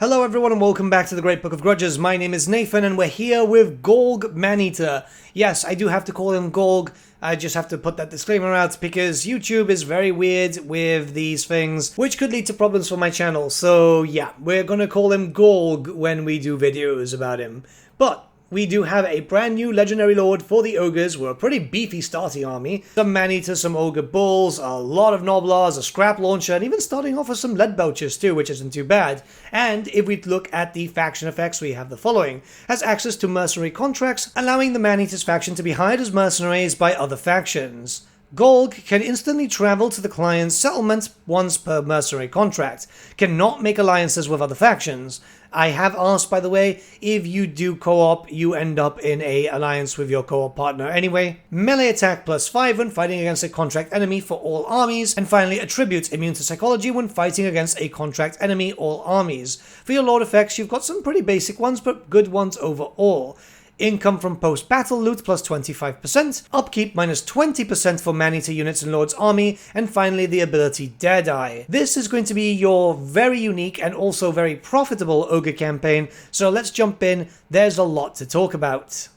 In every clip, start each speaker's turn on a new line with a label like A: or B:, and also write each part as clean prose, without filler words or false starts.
A: Hello everyone and welcome back to the Great Book of Grudges. My name is Nathan and we're here with Golgfag Manteater. Yes, I do have to call him Golg. I just have to put that disclaimer out because YouTube is very weird with these things, which could lead to problems for my channel. So yeah, we're gonna call him Golg when we do videos about him. But we do have a brand new legendary lord for the ogres. We're a pretty beefy starting army. Some man-eaters, some ogre bulls, a lot of noblars, a scrap launcher, and even starting off with some lead belchers too, which isn't too bad. And if we look at the faction effects, we have the following. Has access to mercenary contracts, allowing the man-eaters faction to be hired as mercenaries by other factions. Golg can instantly travel to the client's settlement once per mercenary contract. Cannot make alliances with other factions. I have asked, by the way, if you do co-op, you end up in a alliance with your co-op partner anyway. Melee attack +5 when fighting against a contract enemy for all armies. And finally, attributes immune to psychology when fighting against a contract enemy, all armies. For your lord effects, you've got some pretty basic ones, but good ones overall. Income from post-battle loot +25%, upkeep -20% for man-eater units in Lord's army, and finally the ability Daredeye. This is going to be your very unique and also very profitable ogre campaign, so let's jump in. There's a lot to talk about.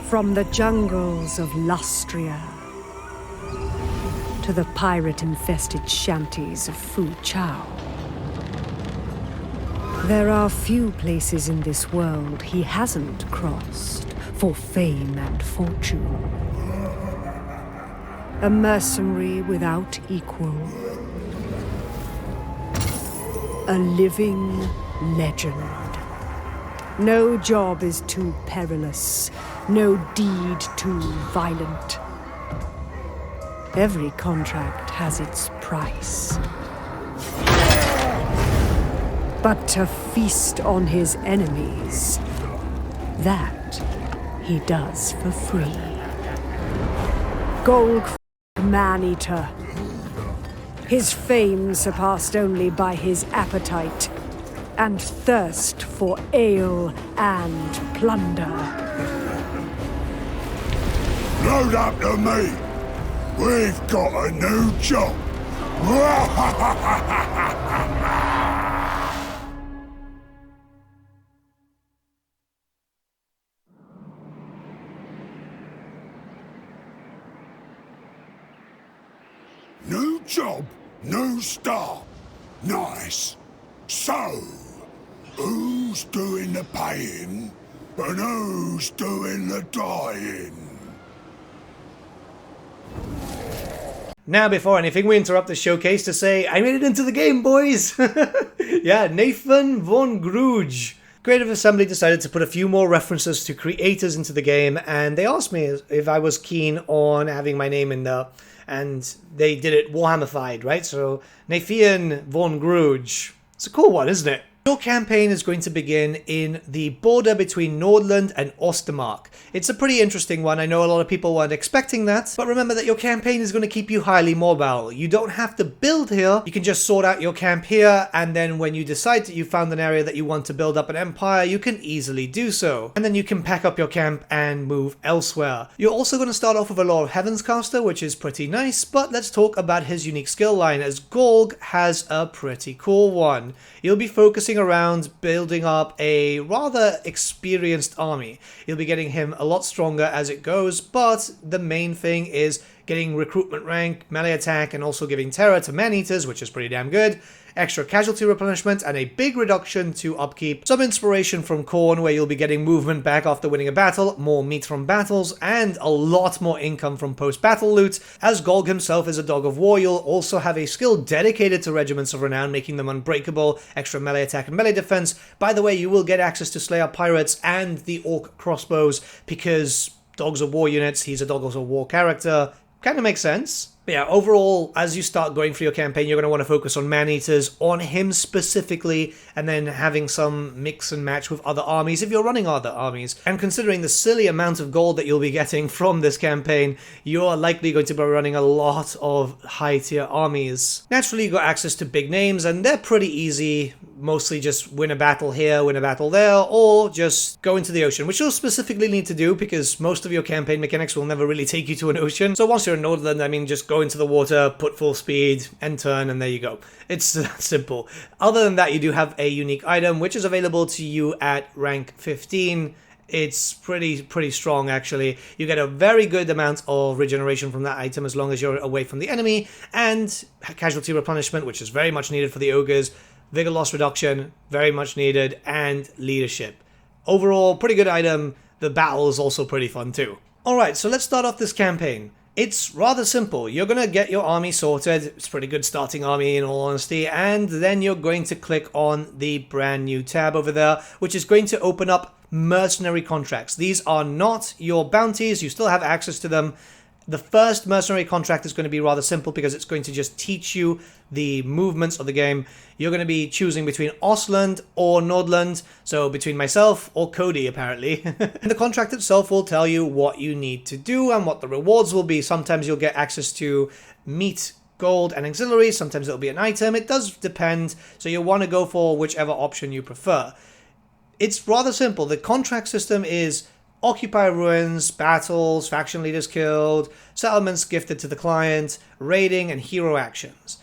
B: From the jungles of Lustria to the pirate-infested shanties of Fu Chao, there are few places in this world he hasn't crossed for fame and fortune. A mercenary without equal. A living legend. No job is too perilous, no deed too violent. Every contract has its price. But to feast on his enemies, that he does for free. Golgfag Manteater. His fame surpassed only by his appetite and thirst for ale and plunder.
C: Load up to me! We've got a new job! New job, new start. Nice. So, who's doing the paying and who's doing the dying?
A: Now, before anything, we interrupt the showcase to say, I made it into the game, boys! Yeah, Nathan von Grudges. Creative Assembly decided to put a few more references to creators into the game, and they asked me if I was keen on having my name in there. And they did it Warhammified, right? So, Nathan von Grudges. It's a cool one, isn't it? Your campaign is going to begin in the border between Nordland and Ostermark. It's a pretty interesting one. I know a lot of people weren't expecting that, but remember that your campaign is going to keep you highly mobile. You don't have to build here. You can just sort out your camp here, and then when you decide that you found an area that you want to build up an empire, you can easily do so. And then you can pack up your camp and move elsewhere. You're also going to start off with a Law of Heavens caster, which is pretty nice, but let's talk about his unique skill line, as Golg has a pretty cool one. You'll be focusing around building up a rather experienced army. You'll be getting him a lot stronger as it goes, but the main thing is getting recruitment rank, melee attack, and also giving terror to man-eaters, which is pretty damn good. Extra casualty replenishment and a big reduction to upkeep. Some inspiration from Khorne, where you'll be getting movement back after winning a battle, more meat from battles, and a lot more income from post-battle loot. As Golg himself is a dog of war, you'll also have a skill dedicated to regiments of renown, making them unbreakable, extra melee attack and melee defense. By the way, you will get access to Slayer Pirates and the Orc crossbows, because dogs of war units, he's a dogs of war character. Kind of makes sense. But yeah, overall, as you start going through your campaign, you're going to want to focus on man-eaters, on him specifically, and then having some mix and match with other armies if you're running other armies. And considering the silly amount of gold that you'll be getting from this campaign, you're likely going to be running a lot of high-tier armies. Naturally, you got access to big names, and they're pretty easy. Mostly just win a battle here, win a battle there, or just go into the ocean, which you'll specifically need to do because most of your campaign mechanics will never really take you to an ocean. So once you're in Nordland, I mean, just go go into the water, put full speed, end turn, and there you go. It's that simple. Other than that, you do have a unique item, which is available to you at rank 15. It's pretty strong, actually. You get a very good amount of regeneration from that item as long as you're away from the enemy, and casualty replenishment, which is very much needed for the ogres, vigor loss reduction, very much needed, and leadership. Overall, pretty good item. The battle is also pretty fun too. Alright, so let's start off this campaign. It's rather simple. You're going to get your army sorted. It's a pretty good starting army in all honesty. And then you're going to click on the brand new tab over there, which is going to open up mercenary contracts. These are not your bounties. You still have access to them. The first mercenary contract is going to be rather simple because it's going to just teach you the movements of the game. You're going to be choosing between Ostland or Nordland, so between myself or Cody, apparently. And the contract itself will tell you what you need to do and what the rewards will be. Sometimes you'll get access to meat, gold, and auxiliaries. Sometimes it'll be an item. It does depend, so you'll want to go for whichever option you prefer. It's rather simple. The contract system is occupy ruins, battles, faction leaders killed, settlements gifted to the client, raiding, and hero actions.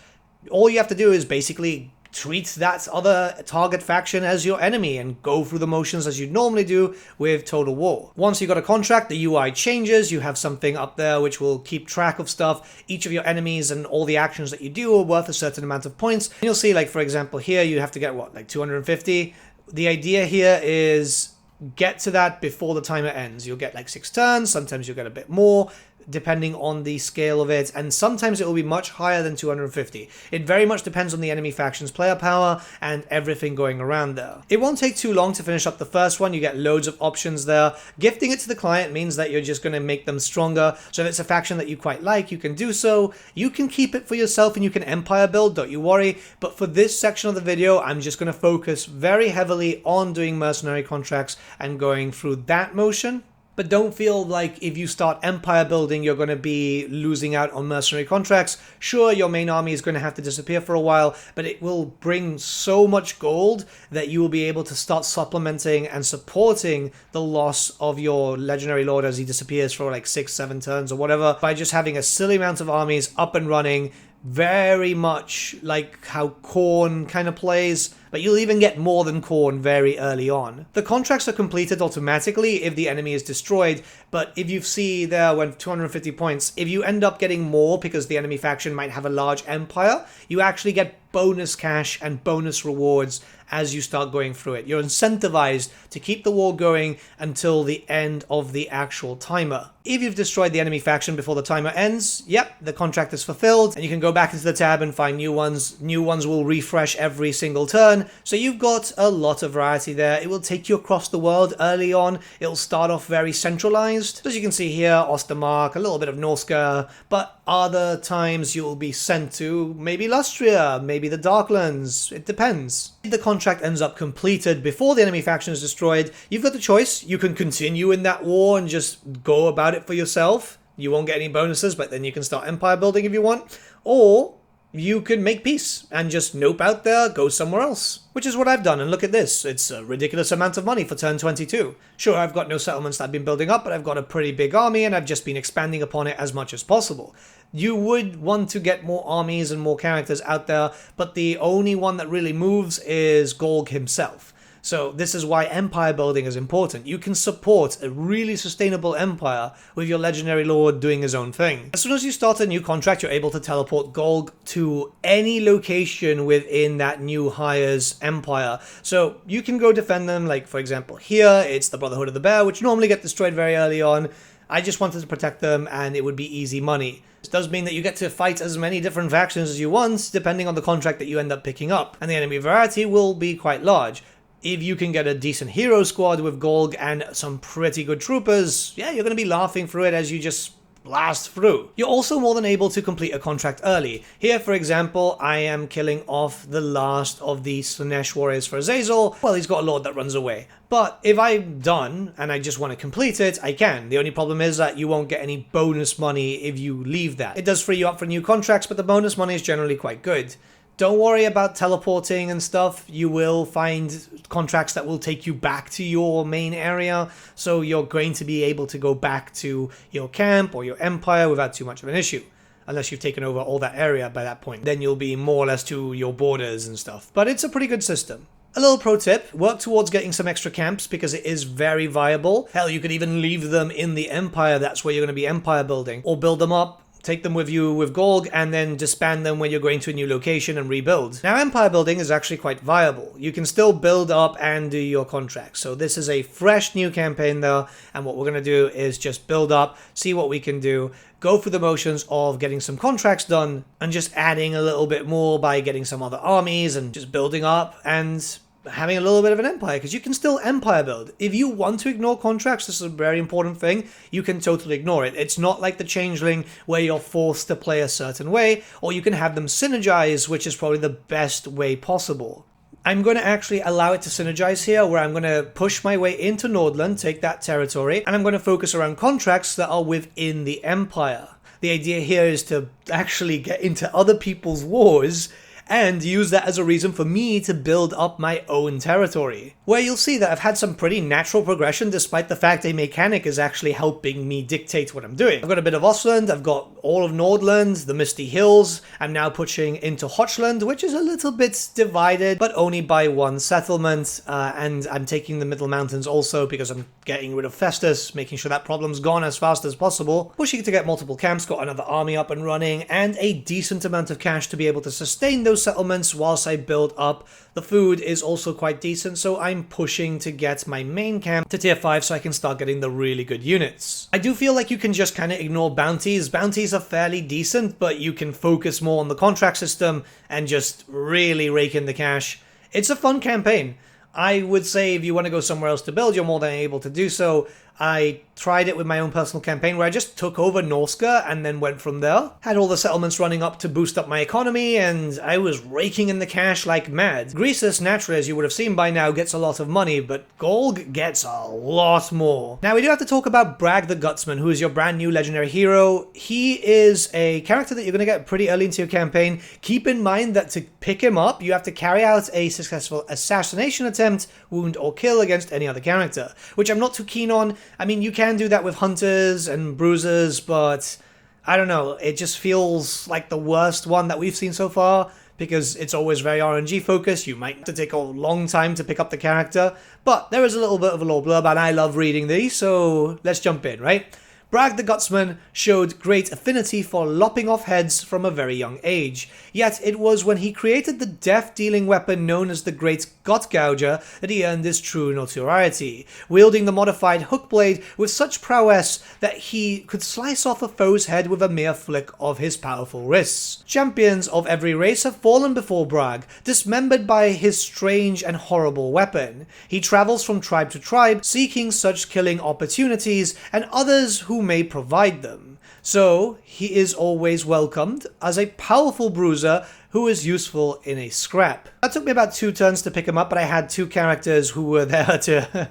A: All you have to do is basically treat that other target faction as your enemy and go through the motions as you normally do with Total War. Once you got a contract, the UI changes. You have something up there which will keep track of stuff. Each of your enemies and all the actions that you do are worth a certain amount of points. And you'll see, like, for example, here you have to get, what, like 250? The idea here is get to that before the timer ends. You'll get like 6 turns, sometimes you'll get a bit more, depending on the scale of it, and sometimes it will be much higher than 250. It very much depends on the enemy faction's player power and everything going around there. It won't take too long to finish up the first one. You get loads of options there. Gifting it to the client means that you're just going to make them stronger, so if it's a faction that you quite like, you can do so. You can keep it for yourself and you can empire build, don't you worry, but for this section of the video, I'm just going to focus very heavily on doing mercenary contracts and going through that motion. But don't feel like if you start empire building, you're going to be losing out on mercenary contracts. Sure, your main army is going to have to disappear for a while, but it will bring so much gold that you will be able to start supplementing and supporting the loss of your legendary lord as he disappears for like 6-7 turns or whatever by just having a silly amount of armies up and running, very much like how Khorne kind of plays, but you'll even get more than Khorne very early on. The contracts are completed automatically if the enemy is destroyed, but if you see there when 250 points, if you end up getting more because the enemy faction might have a large empire, you actually get bonus cash and bonus rewards as you start going through it. You're incentivized to keep the war going until the end of the actual timer. If you've destroyed the enemy faction before the timer ends, yep, the contract is fulfilled, and you can go back into the tab and find new ones. New ones will refresh every single turn, so you've got a lot of variety there. It will take you across the world early on. It'll start off very centralized. As you can see here, Ostermark, a little bit of Norska, but other times you'll be sent to maybe Lustria, maybe the Darklands. It depends. If the contract ends up completed before the enemy faction is destroyed, you've got the choice. You can continue in that war and just go about it for yourself. You won't get any bonuses, but then you can start empire building if you want. Or you can make peace and just nope out there, go somewhere else. Which is what I've done, and look at this. It's a ridiculous amount of money for turn 22. Sure, I've got no settlements that I've been building up, but I've got a pretty big army and I've just been expanding upon it as much as possible. You would want to get more armies and more characters out there, but the only one that really moves is Golg himself. So this is why empire building is important. You can support a really sustainable empire with your legendary lord doing his own thing. As soon as you start a new contract, you're able to teleport Golg to any location within that new hire's empire. So you can go defend them, like for example here, it's the Brotherhood of the Bear, which normally get destroyed very early on. I just wanted to protect them and it would be easy money. This does mean that you get to fight as many different factions as you want, depending on the contract that you end up picking up. And the enemy variety will be quite large. If you can get a decent hero squad with Golg and some pretty good troopers, yeah, you're going to be laughing through it as you just blast through. You're also more than able to complete a contract early. Here, for example, I am killing off the last of the Slanesh warriors for Azazel. Well, he's got a lord that runs away. But if I'm done and I just want to complete it, I can. The only problem is that you won't get any bonus money if you leave that. It does free you up for new contracts, but the bonus money is generally quite good. Don't worry about teleporting and stuff. You will find contracts that will take you back to your main area, so you're going to be able to go back to your camp or your empire without too much of an issue. unless you've taken over all that area by that point. Then you'll be more or less to your borders and stuff. But it's a pretty good system. A little pro tip, work towards getting some extra camps because it is very viable. Hell, you could even leave them in the Empire, that's where you're going to be empire building. Or build them up, take them with you with Golg, and then disband them when you're going to a new location and rebuild. Now, empire building is actually quite viable. You can still build up and do your contracts. So this is a fresh new campaign though, and what we're going to do is just build up, see what we can do, go through the motions of getting some contracts done, and just adding a little bit more by getting some other armies and just building up and having a little bit of an empire, because you can still empire build. If you want to ignore contracts, this is a very important thing, you can totally ignore it. It's not like the Changeling where you're forced to play a certain way, or you can have them synergize, which is probably the best way possible. I'm going to actually allow it to synergize here, where I'm going to push my way into Nordland, take that territory, and I'm going to focus around contracts that are within the Empire. The idea here is to actually get into other people's wars and use that as a reason for me to build up my own territory. Where you'll see that I've had some pretty natural progression despite the fact a mechanic is actually helping me dictate what I'm doing. I've got a bit of Ostland, I've got all of Nordland, the Misty Hills, I'm now pushing into Hochland, which is a little bit divided, but only by one settlement, and I'm taking the Middle Mountains also because I'm getting rid of Festus, making sure that problem's gone as fast as possible, pushing to get multiple camps, got another army up and running, and a decent amount of cash to be able to sustain those settlements whilst I build up. The food is also quite decent, so I'm pushing to get my main camp to tier 5 so I can start getting the really good units. I do feel like you can just kind of ignore bounties. Bounties are fairly decent, but you can focus more on the contract system and just really rake in the cash. It's a fun campaign. I would say if you want to go somewhere else to build, you're more than able to do so. I tried it with my own personal campaign where I just took over Norska and then went from there. Had all the settlements running up to boost up my economy, and I was raking in the cash like mad. Greasus, naturally, as you would have seen by now, gets a lot of money, but Golg gets a lot more. Now, we do have to talk about Bragg the Gutsman, who is your brand new legendary hero. He is a character that you're going to get pretty early into your campaign. Keep in mind that to pick him up, you have to carry out a successful assassination attempt, wound, or kill against any other character, which I'm not too keen on. I mean, you can do that with hunters and bruisers, but I don't know, it just feels like the worst one that we've seen so far, because it's always very RNG focused. You might have to take a long time to pick up the character, but there is a little bit of a lore blurb, and I love reading these, so let's jump in, right? Bragg the Gutsman showed great affinity for lopping off heads from a very young age, yet it was when he created the death-dealing weapon known as the Great Gut Gouger that he earned his true notoriety, wielding the modified hook blade with such prowess that he could slice off a foe's head with a mere flick of his powerful wrists. Champions of every race have fallen before Bragg, dismembered by his strange and horrible weapon. He travels from tribe to tribe, seeking such killing opportunities, and others who may provide them. So, he is always welcomed as a powerful bruiser who is useful in a scrap. That took me about 2 turns to pick him up, but I had 2 characters who were there to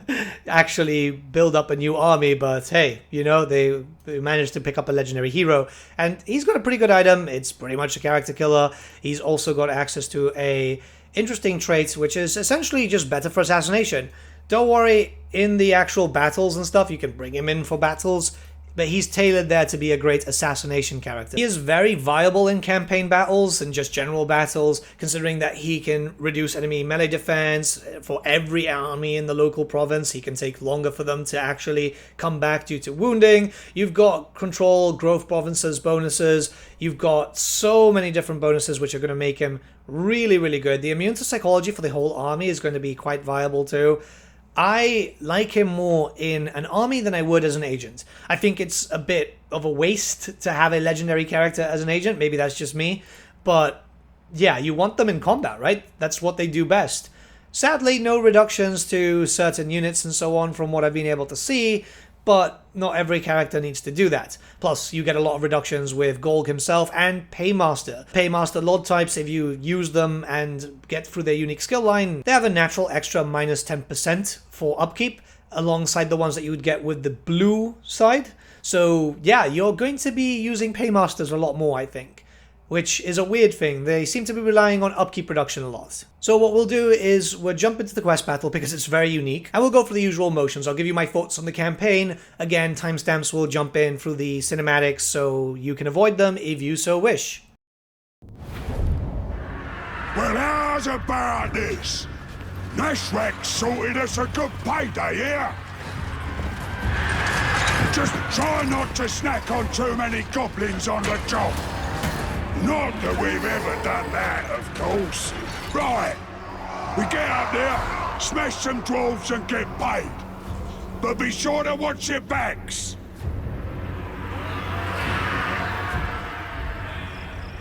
A: actually build up a new army, but hey, you know, they managed to pick up a legendary hero, and he's got a pretty good item. It's pretty much a character killer. He's also got access to a interesting trait, which is essentially just better for assassination. Don't worry, in the actual battles and stuff, you can bring him in for battles, but he's tailored there to be a great assassination character. He is very viable in campaign battles and just general battles, considering that he can reduce enemy melee defense for every army in the local province. He can take longer for them to actually come back due to wounding. You've got control, growth provinces, bonuses. You've got so many different bonuses which are going to make him really, really good. The immune to psychology for the whole army is going to be quite viable too. I like him more in an army than I would as an agent. I think it's a bit of a waste to have a legendary character as an agent. Maybe that's just me. But yeah, you want them in combat, right? That's what they do best. Sadly, no reductions to certain units and so on from what I've been able to see, but not every character needs to do that. Plus, you get a lot of reductions with Golg himself and Paymaster. Paymaster Lord types, if you use them and get through their unique skill line, they have a natural extra minus 10% for upkeep, alongside the ones that you would get with the blue side. So yeah, you're going to be using Paymasters a lot more, I think. which is a weird thing. They seem to be relying on upkeep production a lot. So what we'll do is we'll jump into the quest battle because it's very unique, and we'll go for the usual motions. I'll give you my thoughts on the campaign. Again, timestamps will jump in through the cinematics so you can avoid them if you so wish.
C: Well, how's about this? Nashwak sorted us a good payday here. Just try not to snack on too many goblins on the job. Not that we've ever done that, of course. Right, we get up there, smash some dwarves and get paid. But be sure to watch your backs.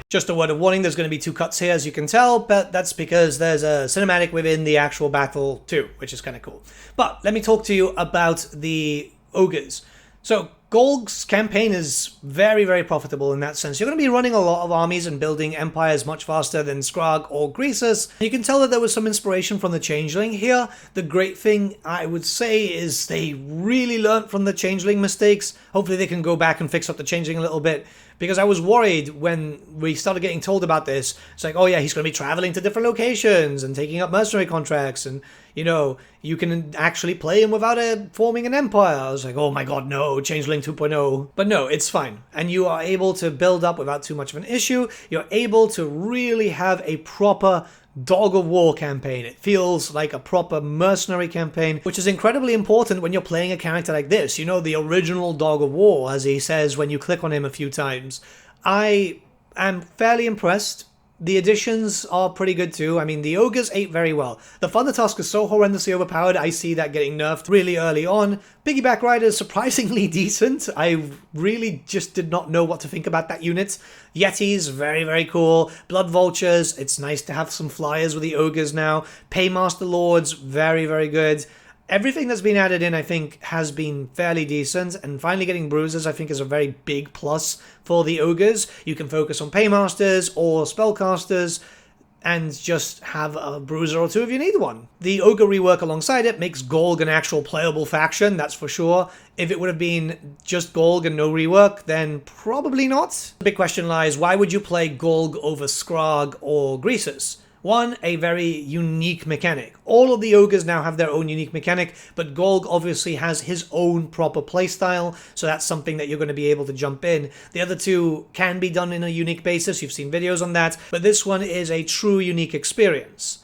A: Just a word of warning, there's going to be 2 cuts here, as you can tell, but that's because there's a cinematic within the actual battle too, which is kind of cool. But let me talk to you about the ogres. So Golg's campaign is very, very profitable in that sense. You're going to be running a lot of armies and building empires much faster than Skrarg or Greasus. You can tell that there was some inspiration from the Changeling here. The great thing I would say is they really learnt from the Changeling mistakes. Hopefully they can go back and fix up the Changeling a little bit. Because I was worried when we started getting told about this. It's like, oh yeah, he's going to be traveling to different locations and taking up mercenary contracts. And, you know, you can actually play him without forming an empire. I was like, oh my god, no, Changeling 2.0. But no, it's fine. And you are able to build up without too much of an issue. You're able to really have a proper Dog of War campaign. It feels like a proper mercenary campaign, which is incredibly important when you're playing a character like this. You know, the original Dog of War, as he says when you click on him a few times. I am fairly impressed. The additions are pretty good too. I mean, the ogres ate very well. The Thundertusk is so horrendously overpowered, I see that getting nerfed really early on. Piggyback Rider is surprisingly decent. I really just did not know what to think about that unit. Yetis, very, very cool. Blood Vultures, it's nice to have some flyers with the ogres now. Paymaster Lords, very, very good. Everything that's been added in, I think, has been fairly decent, and finally getting bruisers, I think, is a very big plus for the ogres. You can focus on paymasters or spellcasters and just have a bruiser or 2 if you need one. The ogre rework alongside it makes Golg an actual playable faction, that's for sure. If it would have been just Golg and no rework, then probably not. The big question lies, why would you play Golg over Skrarg or Greasus? One, a very unique mechanic. All of the ogres now have their own unique mechanic, but Golg obviously has his own proper playstyle, so that's something that you're going to be able to jump in. The other 2 can be done in a unique basis, you've seen videos on that, but this one is a true unique experience.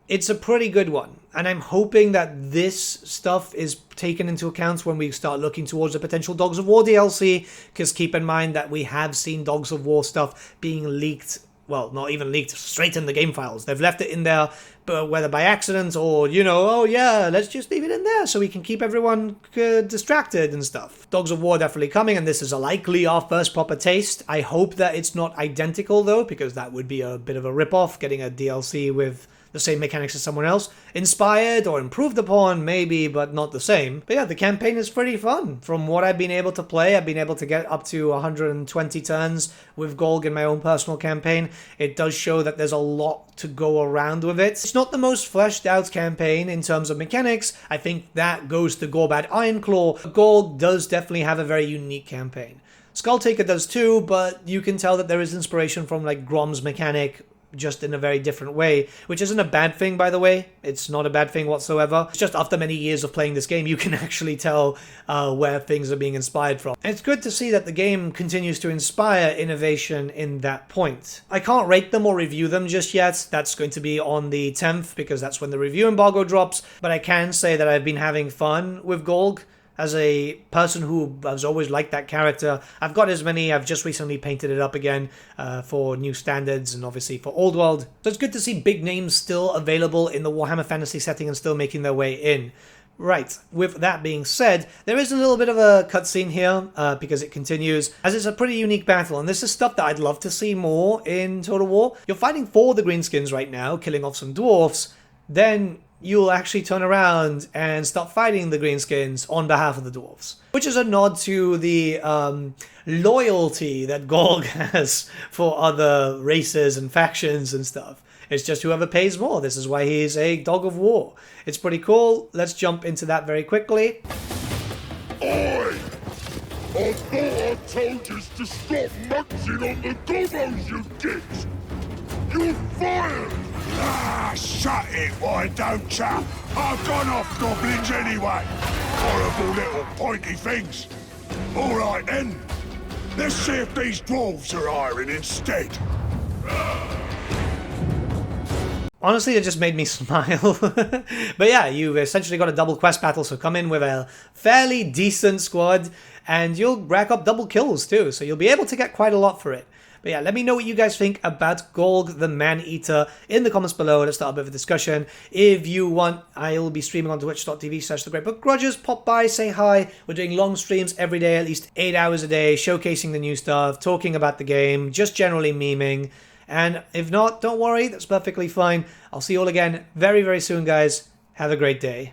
A: It's a pretty good one, and I'm hoping that this stuff is taken into account when we start looking towards the potential Dogs of War DLC, because keep in mind that we have seen Dogs of War stuff being leaked. Well, not even leaked, straight in the game files. They've left it in there, but whether by accident or, you know, oh yeah, let's just leave it in there so we can keep everyone distracted and stuff. Dogs of War definitely coming, and this is likely our first proper taste. I hope that it's not identical though, because that would be a bit of a rip-off, getting a DLC with the same mechanics as someone else. Inspired or improved upon, maybe, but not the same. But yeah, the campaign is pretty fun. From what I've been able to play, I've been able to get up to 120 turns with Golg in my own personal campaign. It does show that there's a lot to go around with it. It's not the most fleshed out campaign in terms of mechanics. I think that goes to Gorbad Ironclaw. Golg does definitely have a very unique campaign. Skulltaker does too, but you can tell that there is inspiration from like Grom's mechanic, just in a very different way, which isn't a bad thing, by the way. It's not a bad thing whatsoever. It's just after many years of playing this game, you can actually tell where things are being inspired from. And it's good to see that the game continues to inspire innovation in that point. I can't rate them or review them just yet. That's going to be on the 10th, because that's when the review embargo drops, but I can say that I've been having fun with Golg. As a person who has always liked that character, I've got as many. I've just recently painted it up again for new standards and obviously for Old World. So it's good to see big names still available in the Warhammer Fantasy setting and still making their way in. Right, with that being said, there is a little bit of a cutscene here because it continues, as it's a pretty unique battle, and this is stuff that I'd love to see more in Total War. You're fighting for the Greenskins right now, killing off some dwarfs, then you'll actually turn around and start fighting the Greenskins on behalf of the dwarves. Which is a nod to the loyalty that Golg has for other races and factions and stuff. It's just whoever pays more. This is why he's a Dog of War. It's pretty cool. Let's jump into that very quickly.
C: Oi! I thought I told you to stop munching on the gobos, you gits! You're fired! Ah, shut it, why don't ya? I've gone off goblins anyway. Horrible little pointy things. All right then. Let's see if these dwarves are hiring instead.
A: Honestly, it just made me smile. But yeah, you've essentially got a double quest battle, so come in with a fairly decent squad, and you'll rack up double kills too, so you'll be able to get quite a lot for it. But yeah, let me know what you guys think about Golg the Maneater in the comments below. Let's start a bit of a discussion. If you want, I'll be streaming on twitch.tv/thegreatbookgrudges. Pop by, say hi. We're doing long streams every day, at least 8 hours a day, showcasing the new stuff, talking about the game, just generally memeing. And if not, don't worry, that's perfectly fine. I'll see you all again very, very soon, guys. Have a great day.